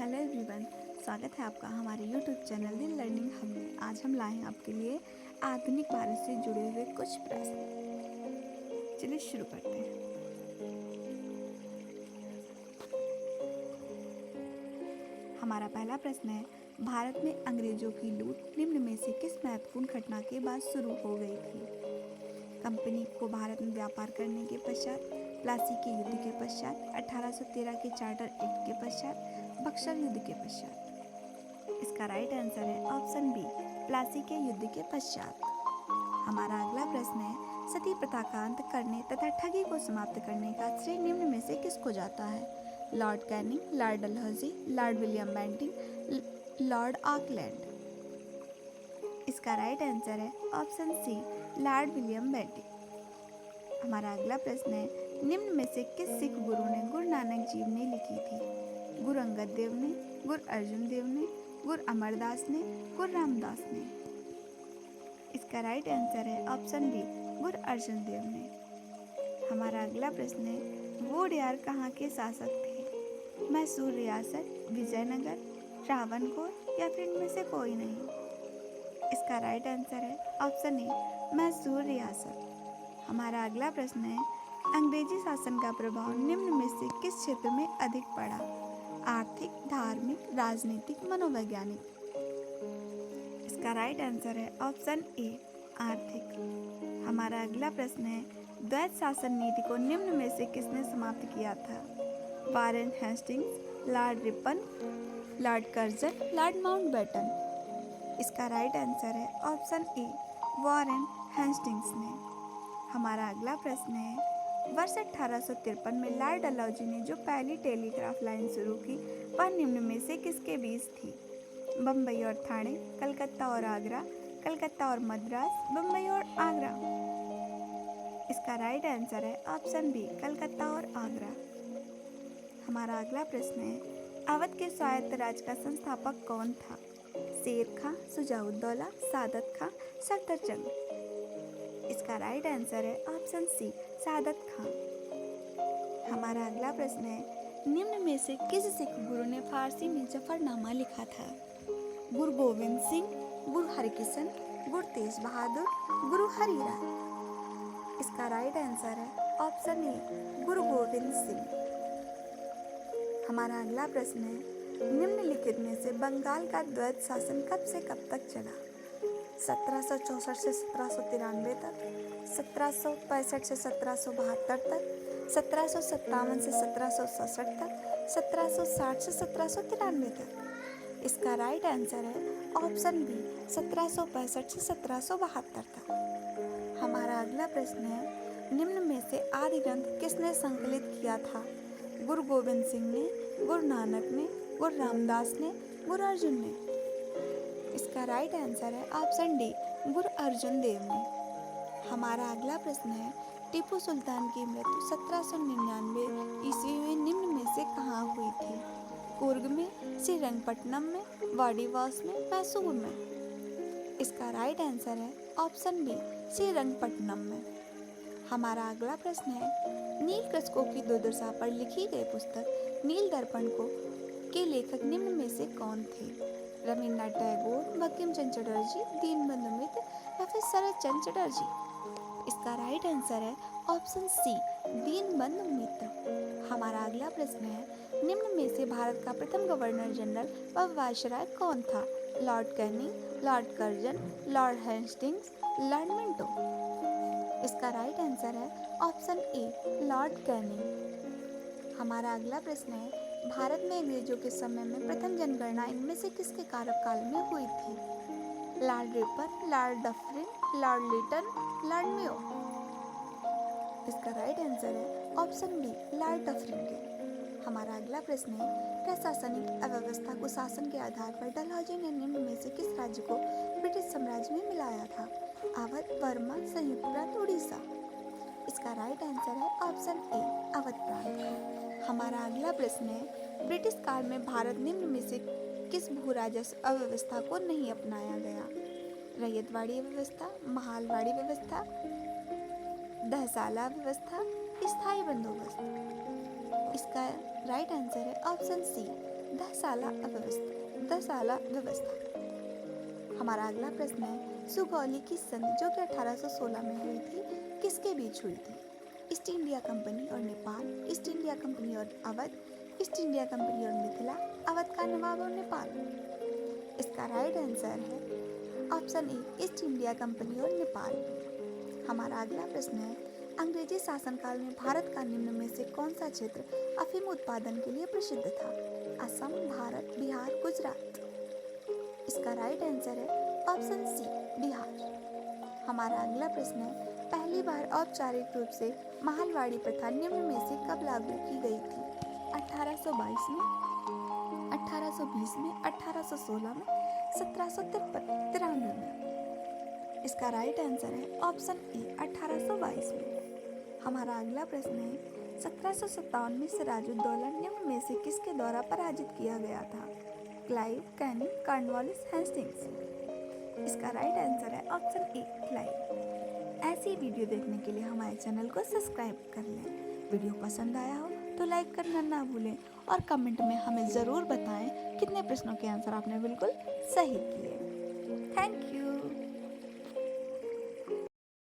Hello everyone, स्वागत है आपका हमारे YouTube channel the learning hub में। आज हम लाए हैं आपके लिए आधुनिक भारत से जुड़े हुए कुछ प्रश्न। चलिए शुरू करते हैं। हमारा पहला प्रश्न है, भारत में अंग्रेजों की लूट निम्न में से किस महत्वपूर्ण घटना के बाद शुरू हो गई थी? कंपनी को भारत में व्यापार करने के पश्चात, प्लासी के युद्ध के पश्चात, 1813 के चार्टर एक्ट के पश्चात, बक्सर युद्ध के पश्चात। इसका राइट आंसर है ऑप्शन बी, प्लासी के युद्ध के पश्चात। हमारा अगला प्रश्न है, सती प्रथा का अंत करने तथा ठगी को समाप्त करने का श्रेय निम्न में से किसको जाता है? Lord Canning, Lord Dalhousie, Lord William Bentinck, Lord Auckland. इसका राइट आंसर है option C, Lord William Bentinck. हमारा अगला प्रश्न है, निम्न में से किस सिख गुरु ने गुरु नानक जीवनी लिखी थी? गुरु अंगद देव ने, गुरु अर्जुन देव ने, गुरु अमरदास ने, गुरु रामदास ने। इसका राइट आंसर है ऑप्शन बी, गुरु अर्जुन देव ने। हमारा अगला प्रश्न है, वोडियार कहाँ के शासक थे? मैसूर रियासत, विजयनगर, त्रावणकोर या फिर इनमें से कोई नहीं। इसका राइट आंसर है ऑप्शन ए, मैसूर रियासत। हमारा अगला प्रश्न है, अंग्रेजी शासन का प्रभाव निम्न में से किस क्षेत्र में अधिक पड़ा? आर्थिक, धार्मिक, राजनीतिक, मनोवैज्ञानिक। इसका राइट आंसर है ऑप्शन ए, आर्थिक। हमारा अगला प्रश्न है, द्वैत शासन नीति को निम्न में से किसने समाप्त किया था? Warren Hastings, Lord Ripon, Lord Curzon, Lord Mountbatten. इसका राइट आंसर है ऑप्शन ए, वारेन हेस्टिंग्स ने। हमारा अगला प्रश्न है, वर्ष 1853 में लॉर्ड डलहौजी ने जो पहली टेलीग्राफ लाइन शुरू की वह निम्न में से किसके बीच थी? बम्बई और ठाणे, कलकत्ता और आगरा, कलकत्ता और मद्रास, बम्बई और आगरा। इसका राइट आंसर है ऑप्शन बी, कलकत्ता और आगरा। हमारा अगला प्रश्न है, अवध के स्वायत्त राज्य का संस्थापक कौन था? शेर खां, शुजाउद्दौला, सादत खां, सफदरजंग। इसका राइट आंसर है ऑप्शन सी, सादत खां। हमारा अगला प्रश्न है, निम्न में से किस सिख गुरु ने फारसी में जफरनामा लिखा था? गुरु गोविंद सिंह, गुरु हरकिशन, गुरु तेज बहादुर, गुरु हरिराय। इसका राइट आंसर है ऑप्शन ए, गुरु गोविंद सिंह। हमारा अगला प्रश्न है, निम्नलिखित में से बंगाल का द्वैत शासन कब से कब तक चला? 1764 से 1793 तक, 1765 से 1772 तक, 1757 से 1767 तक, 1760 से 1793 तक। इसका राइट आंसर है ऑप्शन बी, 1765 से 1772 तक। हमारा अगला प्रश्न है, निम्न में से आदि ग्रंथ किसने संकलित किया था? गुरु गोविंद सिंह ने, गुरु नानक ने, गुरु रामदास ने, गुरु अर्जुन ने। इसका राइट आंसर है ऑप्शन डी, गुरु अर्जुन देव ने। हमारा अगला प्रश्न है, टीपू सुल्तान की मृत्यु 1799 ईस्वी में निम्न में से कहाँ हुई थी? कुर्ग में, श्रीरंगपट्टनम में, वाडीवास में, मैसूर में। इसका राइट आंसर है ऑप्शन बी, श्रीरंगपट्टनम में। हमारा अगला प्रश्न है, नील कृषकों की दुर्दशा पर लिखी गई पुस्तक नील दर्पण को के लेखक निम्न में से कौन थे? रविन्द्रनाथ टैगोर, बंकिम चंद्र चटर्जी, दीनबंधु मित्र या फिर शरद चंद्र चटर्जी। इसका राइट आंसर है ऑप्शन सी, दीनबंधु मित्र। हमारा अगला प्रश्न है, निम्न में से भारत का प्रथम गवर्नर जनरल व वायसराय कौन था? Lord Canning, Lord Curzon, Lord Hastings, Lord Minto. इसका राइट आंसर है ऑप्शन ए, लॉर्ड कैनिंग। हमारा अगला प्रश्न है, भारत में अंग्रेजों के समय में प्रथम जनगणना इनमें से किसके कार्यकाल में हुई थी? Lord Ripon, Lord Dufferin, Lord Lytton, Lord Mayo. इसका राइट आंसर है ऑप्शन बी, लॉर्ड डफरिन के। हमारा अगला प्रश्न है, प्रशासनिक अव्यवस्था को शासन के आधार पर डलहौजी ने निम्न में से किस राज्य को ब्रिटिश साम्राज्य में मिलाया था? अवध, बर्मा, संयुक्त प्रांत, उड़ीसा। इसका राइट आंसर है ऑप्शन ए, अवध प्रांत। हमारा अगला प्रश्न है, ब्रिटिश काल में भारत निम्न में से किस भू राजस्व अव्यवस्था को नहीं अपनाया गया? रैयतवाड़ी व्यवस्था, महालवाड़ी व्यवस्था, दहसाला व्यवस्था, स्थायी बंदोबस्त। इसका राइट आंसर है ऑप्शन सी, दसाला व्यवस्था। हमारा अगला प्रश्न है, सुगौली की संधि जो कि 1816 में हुई थी, किसके बीच हुई थी? ईस्ट इंडिया कंपनी और नेपाल, ईस्ट इंडिया कंपनी और अवध, ईस्ट इंडिया कंपनी और मिथिला, अवध का नवाब और नेपाल। इसका राइट आंसर है option A, east India company और नेपाल। हमारा अगला प्रश्न है, अंग्रेजी शासनकाल में भारत का निम्न में से कौन सा क्षेत्र अफीम उत्पादन के लिए प्रसिद्ध था? असम, भारत, बिहार, गुजरात। इसका राइट आंसर है ऑप्शन सी, बिहार। हमारा अगला प्रश्न है, पहली बार औपचारिक रूप से महलवाड़ी प्रथा निम्न में से कब लागू की गई थी? 1822 में, 1820 में, 1816 में, 1793 में। इसका राइट आंसर है ऑप्शन ए, 1822 में। हमारा अगला प्रश्न है, 1757 में सिराजुद्दौला निम्न में से किसके द्वारा पराजित किया गया था? Clive, Canning, Cornwallis, Hastings. इसका राइट आंसर है ऑप्शन ए, क्लाइव। ऐसी वीडियो देखने के लिए हमारे चैनल को सब्सक्राइब कर लें। वीडियो पसंद आया हो तो लाइक करना ना भूलें और कमेंट में हमें ज़रूर बताएं कितने प्रश्नों के आंसर आपने बिल्कुल सही किए। Thank you.